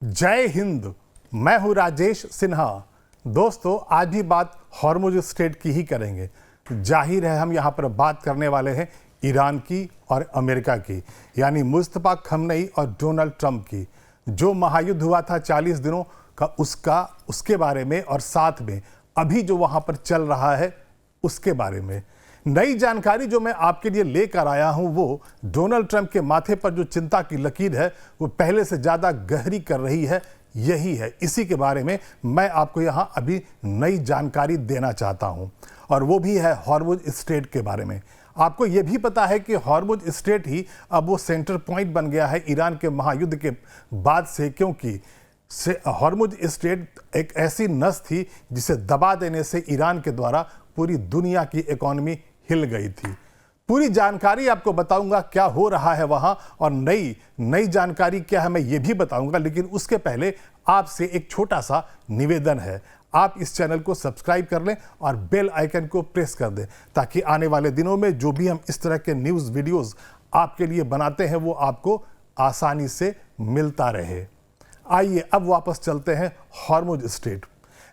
जय हिंद। मैं हूं राजेश सिन्हा। दोस्तों, आज भी बात हॉर्मुज स्ट्रेट की ही करेंगे। जाहिर है हम यहां पर बात करने वाले हैं ईरान की और अमेरिका की, यानी मुस्तफा खमनेई और डोनाल्ड ट्रंप की। जो महायुद्ध हुआ था 40 दिनों का, उसके बारे में, और साथ में अभी जो वहां पर चल रहा है उसके बारे में नई जानकारी जो मैं आपके लिए लेकर आया हूं, वो डोनाल्ड ट्रंप के माथे पर जो चिंता की लकीर है वो पहले से ज्यादा गहरी कर रही है। यही है, इसी के बारे में मैं आपको यहां अभी नई जानकारी देना चाहता हूं, और वो भी है हॉर्मुज स्ट्रेट के बारे में। आपको यह भी पता है कि हॉर्मुज स्ट्रेट ही अब वो सेंटर पॉइंट बन गया है ईरान के महायुद्ध के बाद से, क्योंकि हॉर्मुज स्ट्रेट एक ऐसी नस थी जिसे दबा देने से ईरान के द्वारा पूरी दुनिया की इकोनॉमी हिल गई थी। पूरी जानकारी आपको बताऊंगा क्या हो रहा है वहां, और नई जानकारी क्या है मैं ये भी बताऊंगा। लेकिन उसके पहले आपसे एक छोटा सा निवेदन है, आप इस चैनल को सब्सक्राइब कर लें और बेल आइकन को प्रेस कर दें, ताकि आने वाले दिनों में जो भी हम इस तरह के न्यूज़ वीडियोस आपके लिए बनाते हैं वो आपको आसानी से मिलता रहे। आइए अब वापस चलते हैं हॉर्मुज स्ट्रेट।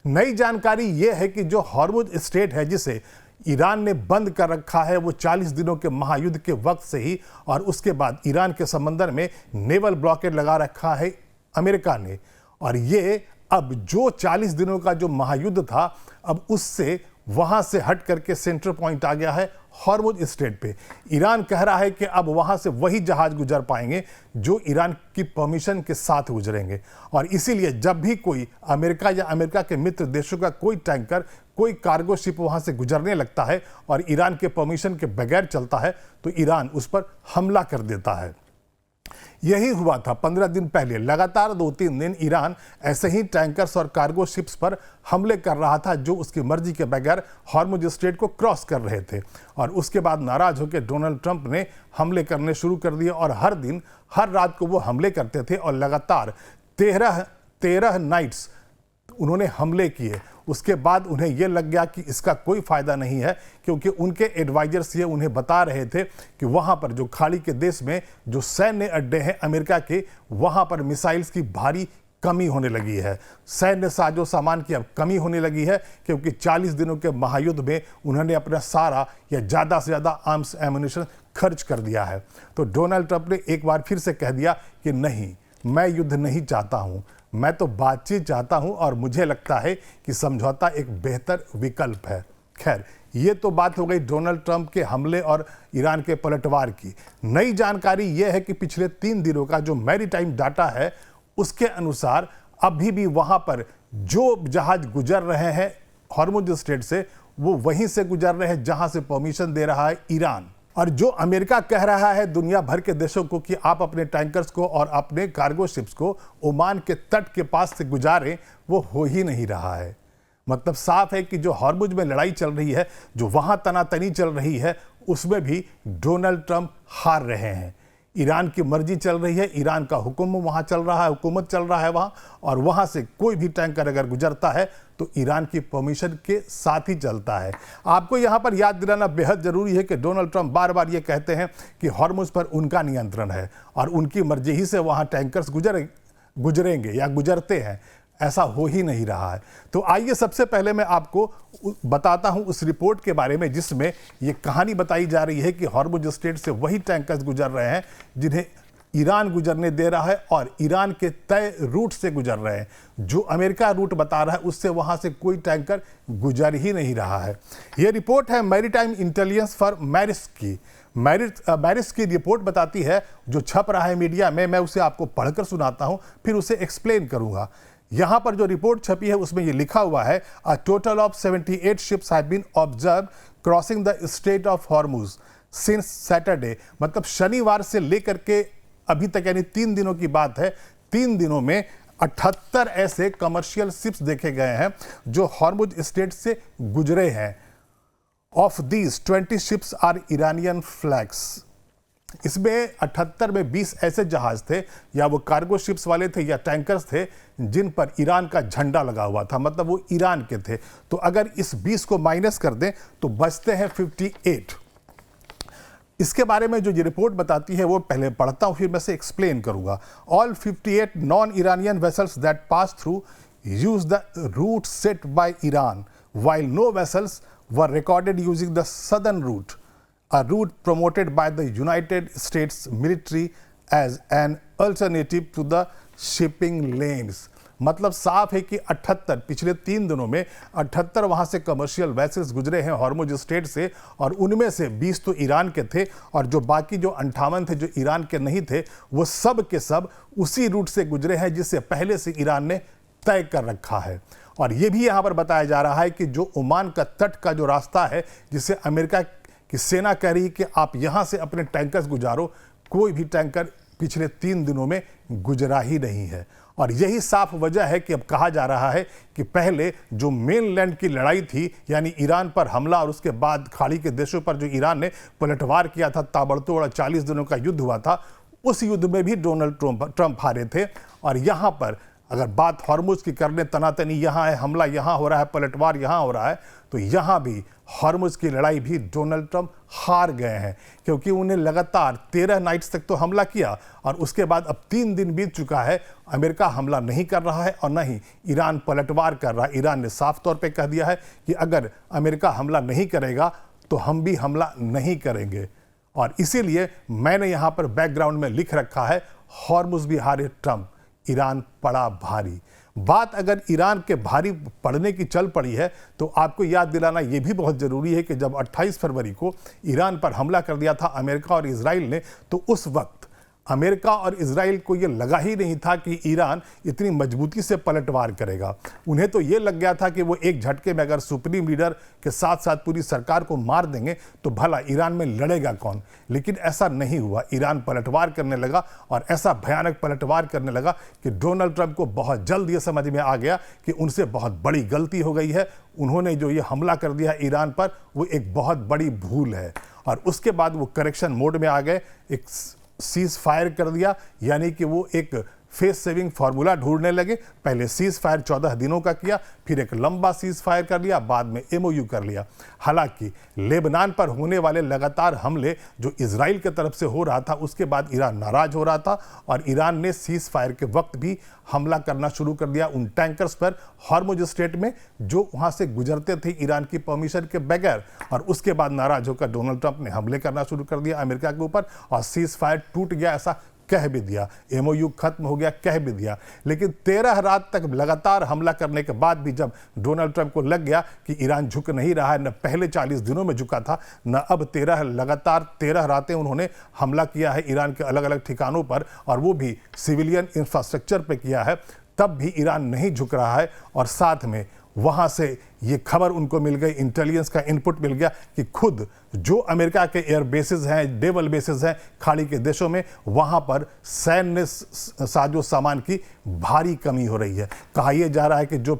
नई जानकारी यह है कि जो हॉर्मुज स्ट्रेट है, जिसे ईरान ने बंद कर रखा है, वो 40 दिनों के महायुद्ध के वक्त से ही, और उसके बाद ईरान के समंदर में नेवल ब्लॉकेड लगा रखा है अमेरिका ने। और ये अब जो 40 दिनों का जो महायुद्ध था, अब उससे वहां से हट करके सेंटर पॉइंट आ गया है हॉर्मुज स्ट्रेट पे। ईरान कह रहा है कि अब वहां से वही जहाज गुजर पाएंगे जो ईरान की परमिशन के साथ गुजरेंगे। और इसीलिए जब भी कोई अमेरिका या अमेरिका के मित्र देशों का कोई टैंकर, कोई कार्गो शिप वहां से गुजरने लगता है और ईरान के परमिशन के बगैर चलता है, तो ईरान उस पर हमला कर देता है। यही हुआ था 15 दिन पहले। लगातार 2-3 दिन ईरान ऐसे ही टैंकर्स और कार्गो शिप्स पर हमले कर रहा था जो उसकी मर्जी के बगैर हॉर्मुज स्ट्रेट को क्रॉस कर रहे थे। और उसके बाद नाराज होकर डोनाल्ड ट्रंप ने हमले करने शुरू कर दिए, और हर दिन हर रात को वो हमले करते थे, और लगातार 13 नाइट्स उन्होंने हमले किए। उसके बाद उन्हें यह लग गया कि इसका कोई फायदा नहीं है, क्योंकि उनके एडवाइजर्स ये उन्हें बता रहे थे कि वहां पर जो खाड़ी के देश में जो सैन्य अड्डे हैं अमेरिका के, वहां पर मिसाइल्स की भारी कमी होने लगी है, सैन्य साजो सामान की अब कमी होने लगी है, क्योंकि 40 दिनों के महायुद्ध में उन्होंने अपना सारा या ज़्यादा से ज़्यादा आर्म्स एम्युनिशन खर्च कर दिया है। तो डोनाल्ड ट्रंप ने एक बार फिर से कह दिया कि नहीं, मैं युद्ध नहीं चाहता हूं, मैं तो बातचीत चाहता हूं, और मुझे लगता है कि समझौता एक बेहतर विकल्प है। खैर, ये तो बात हो गई डोनाल्ड ट्रंप के हमले और ईरान के पलटवार की। नई जानकारी यह है कि पिछले 3 दिनों का जो मैरीटाइम डाटा है, उसके अनुसार अभी भी वहां पर जो जहाज गुजर रहे हैं हॉर्मुज स्ट्रेट से, वो वहीं से गुजर रहे हैं जहां से परमिशन दे रहा है ईरान। और जो अमेरिका कह रहा है दुनिया भर के देशों को कि आप अपने टैंकर्स को और अपने कार्गो शिप्स को ओमान के तट के पास से गुजारें, वो हो ही नहीं रहा है। मतलब साफ है कि जो हॉर्मुज में लड़ाई चल रही है, जो वहां तनातनी चल रही है, उसमें भी डोनाल्ड ट्रंप हार रहे हैं। ईरान की मर्जी चल रही है, ईरान का हुक्म वहां चल रहा है, हुकूमत चल रहा है वहां, और वहां से कोई भी टैंकर अगर गुजरता है तो ईरान की परमिशन के साथ ही चलता है। आपको यहां पर याद दिलाना बेहद जरूरी है कि डोनाल्ड ट्रंप बार बार ये कहते हैं कि हॉर्मुज पर उनका नियंत्रण है और उनकी मर्जी ही से वहां टैंकर्स गुजरेंगे या गुजरते हैं। ऐसा हो ही नहीं रहा है। तो आइए सबसे पहले मैं आपको बताता हूं उस रिपोर्ट के बारे में, जिसमें यह कहानी बताई जा रही है कि हॉर्मुज स्ट्रेट से वही टैंकर्स गुजर रहे हैं जिन्हें ईरान गुजरने दे रहा है, और ईरान के तय रूट से गुजर रहे हैं। जो अमेरिका रूट बता रहा है उससे वहां से कोई टैंकर गुजर ही नहीं रहा है। यह रिपोर्ट है मैरीटाइम इंटेलिजेंस फॉर मैरिस्क की। मैरिस्क की रिपोर्ट बताती है, जो छप रहा है मीडिया में, मैं उसे आपको पढ़कर सुनाता हूं, फिर उसे एक्सप्लेन करूंगा। यहां पर जो रिपोर्ट छपी है उसमें यह लिखा हुआ है, a total of 78 ships have been observe crossing the strait of Hormuz since Saturday. मतलब शनिवार से लेकर के अभी तक, यानी 3 दिनों की बात है। 3 दिनों में 78 ऐसे कमर्शियल शिप्स देखे गए हैं जो हॉर्मुज स्ट्रेट से गुजरे हैं। Of these 20 ships are Iranian flags. इसमें 78 में 20 ऐसे जहाज थे, या वो कार्गो शिप्स वाले थे या टैंकर्स थे, जिन पर ईरान का झंडा लगा हुआ था, मतलब वो ईरान के थे। तो अगर इस 20 को माइनस कर दें तो बचते हैं 58। इसके बारे में जो ये रिपोर्ट बताती है वो पहले पढ़ता हूँ, फिर मैं से एक्सप्लेन करूंगा। All 58 non Iranian vessels that pass through use the route set by Iran, while no vessels were recorded using the southern route, a route promoted by the United States military as an alternative to the shipping lanes। मतलब साफ है कि 78 पिछले 3 दिनों में 78 वहाँ से commercial vessels गुजरे हैं हॉर्मुज स्ट्रेट से, और उनमें से 20 तो ईरान के थे, और जो बाकी जो 58 थे जो ईरान के नहीं थे वो सब के सब उसी रूट से गुजरे हैं जिससे पहले से ईरान ने तय कर रखा है। और ये भी यहाँ पर बताया जा रहा है कि जो ओमान का तट का जो रास्ता है जिसे अमेरिका की सेना कह रही है कि आप यहाँ से अपने टैंकर्स गुजारो, कोई भी टैंकर पिछले 3 दिनों में गुजरा ही नहीं है। और यही साफ वजह है कि अब कहा जा रहा है कि पहले जो मेनलैंड की लड़ाई थी, यानी ईरान पर हमला और उसके बाद खाड़ी के देशों पर जो ईरान ने पलटवार किया था, ताबड़तोड़ 40 दिनों का युद्ध हुआ था, उस युद्ध में भी डोनाल्ड ट्रंप हारे थे। और यहाँ पर अगर बात हॉर्मुज की करने, तनातनी यहाँ है, हमला यहाँ हो रहा है, पलटवार यहाँ हो रहा है, तो यहाँ भी हॉर्मुज की लड़ाई भी डोनाल्ड ट्रंप हार गए हैं, क्योंकि उन्हें लगातार 13 नाइट्स तक तो हमला किया और उसके बाद अब 3 दिन बीत चुका है, अमेरिका हमला नहीं कर रहा है और न ही ईरान पलटवार कर रहा है। ईरान ने साफ तौर पे कह दिया है कि अगर अमेरिका हमला नहीं करेगा तो हम भी हमला नहीं करेंगे। और इसीलिए मैंने यहाँ पर बैकग्राउंड में लिख रखा है, हॉर्मुज भी हारे ट्रंप, ईरान पड़ा भारी। बात अगर ईरान के भारी पड़ने की चल पड़ी है तो आपको याद दिलाना यह भी बहुत ज़रूरी है कि जब 28 फरवरी को ईरान पर हमला कर दिया था अमेरिका और इजराइल ने, तो उस वक्त अमेरिका और इजराइल को यह लगा ही नहीं था कि ईरान इतनी मजबूती से पलटवार करेगा। उन्हें तो यह लग गया था कि वो एक झटके में अगर सुप्रीम लीडर के साथ साथ पूरी सरकार को मार देंगे तो भला ईरान में लड़ेगा कौन। लेकिन ऐसा नहीं हुआ, ईरान पलटवार करने लगा और ऐसा भयानक पलटवार करने लगा कि डोनाल्ड ट्रंप को बहुत जल्द ये समझ में आ गया कि उनसे बहुत बड़ी गलती हो गई है। उन्होंने जो ये हमला कर दिया ईरान पर वो एक बहुत बड़ी भूल है। और उसके बाद वो करेक्शन मोड में आ गए, एक सीज फायर कर दिया, यानी कि वो एक फेस सेविंग फार्मूला ढूंढने लगे। पहले सीज फायर 14 दिनों का किया, फिर एक लंबा सीज फायर कर लिया, बाद में एमओयू कर लिया। हालांकि लेबनान पर होने वाले लगातार हमले जो इजराइल की तरफ से हो रहा था, उसके बाद ईरान नाराज हो रहा था और ईरान ने सीज फायर के वक्त भी हमला करना शुरू कर दिया उन टैंकर्स पर हॉर्मुज स्ट्रेट में जो वहां से गुजरते थे ईरान की परमिशन के बगैर। और उसके बाद नाराज होकर डोनाल्ड ट्रंप ने हमले करना शुरू कर दिया अमेरिका के ऊपर और सीज फायर टूट गया ऐसा कह भी दिया, एमओयू खत्म हो गया कह भी दिया। लेकिन 13 रात तक लगातार हमला करने के बाद भी जब डोनाल्ड ट्रंप को लग गया कि ईरान झुक नहीं रहा है, न पहले 40 दिनों में झुका था, न अब 13 लगातार 13 रातें उन्होंने हमला किया है ईरान के अलग अलग ठिकानों पर, और वो भी सिविलियन इंफ्रास्ट्रक्चर पर किया है, तब भी ईरान नहीं झुक रहा है। और साथ में वहाँ से ये खबर उनको मिल गई, इंटेलिजेंस का इनपुट मिल गया कि खुद जो अमेरिका के एयर बेसिस हैं, नेवल बेसिस हैं खाड़ी के देशों में, वहाँ पर सैन्य साजो सामान की भारी कमी हो रही है। कहा यह जा रहा है कि जो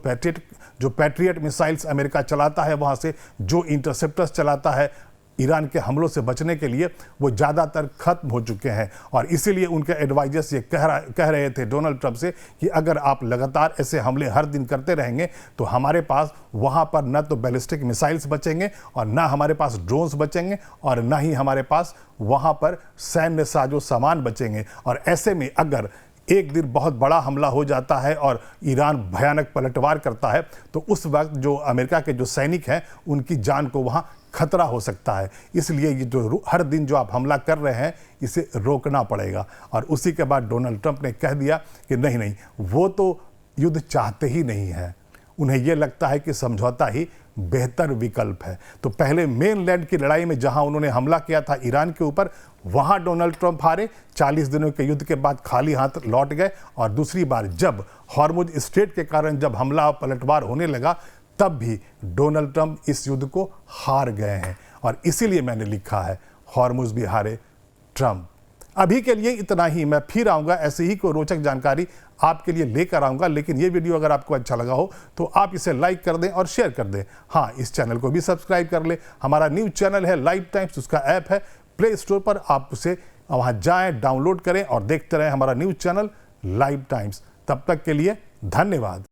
पैट्रियट मिसाइल्स अमेरिका चलाता है, वहाँ से जो इंटरसेप्टर्स चलाता है ईरान के हमलों से बचने के लिए, वो ज़्यादातर खत्म हो चुके हैं। और इसीलिए उनके एडवाइजर्स ये कह रहे थे डोनाल्ड ट्रंप से कि अगर आप लगातार ऐसे हमले हर दिन करते रहेंगे तो हमारे पास वहाँ पर न तो बैलिस्टिक मिसाइल्स बचेंगे और ना हमारे पास ड्रोन्स बचेंगे और ना ही हमारे पास वहाँ पर सैन्य साजो सामान बचेंगे। और ऐसे में अगर एक दिन बहुत बड़ा हमला हो जाता है और ईरान भयानक पलटवार करता है तो उस वक्त जो अमेरिका के जो सैनिक हैं उनकी जान को वहाँ खतरा हो सकता है। इसलिए ये जो हर दिन जो आप हमला कर रहे हैं इसे रोकना पड़ेगा। और उसी के बाद डोनाल्ड ट्रंप ने कह दिया कि नहीं, वो तो युद्ध चाहते ही नहीं है, उन्हें यह लगता है कि समझौता ही बेहतर विकल्प है। तो पहले मेनलैंड की लड़ाई में जहां उन्होंने हमला किया था ईरान के ऊपर, वहां डोनाल्ड ट्रंप हारे, 40 दिनों के युद्ध के बाद खाली हाथ लौट गए। और दूसरी बार जब हॉर्मुज स्ट्रेट के कारण जब हमला पलटवार होने लगा, तब भी डोनाल्ड ट्रंप इस युद्ध को हार गए हैं। और इसीलिए मैंने लिखा है, हॉर्मुज भी हारे ट्रंप। अभी के लिए इतना ही। मैं फिर आऊँगा, ऐसे ही कोई रोचक जानकारी आपके लिए लेकर आऊँगा। लेकिन ये वीडियो अगर आपको अच्छा लगा हो तो आप इसे लाइक कर दें और शेयर कर दें। हाँ, इस चैनल को भी सब्सक्राइब कर लें। हमारा न्यूज़ चैनल है लाइव टाइम्स, उसका ऐप है प्ले स्टोर पर, आप उसे वहाँ जाएँ, डाउनलोड करें और देखते रहें हमारा न्यूज़ चैनल लाइव टाइम्स। तब तक के लिए धन्यवाद।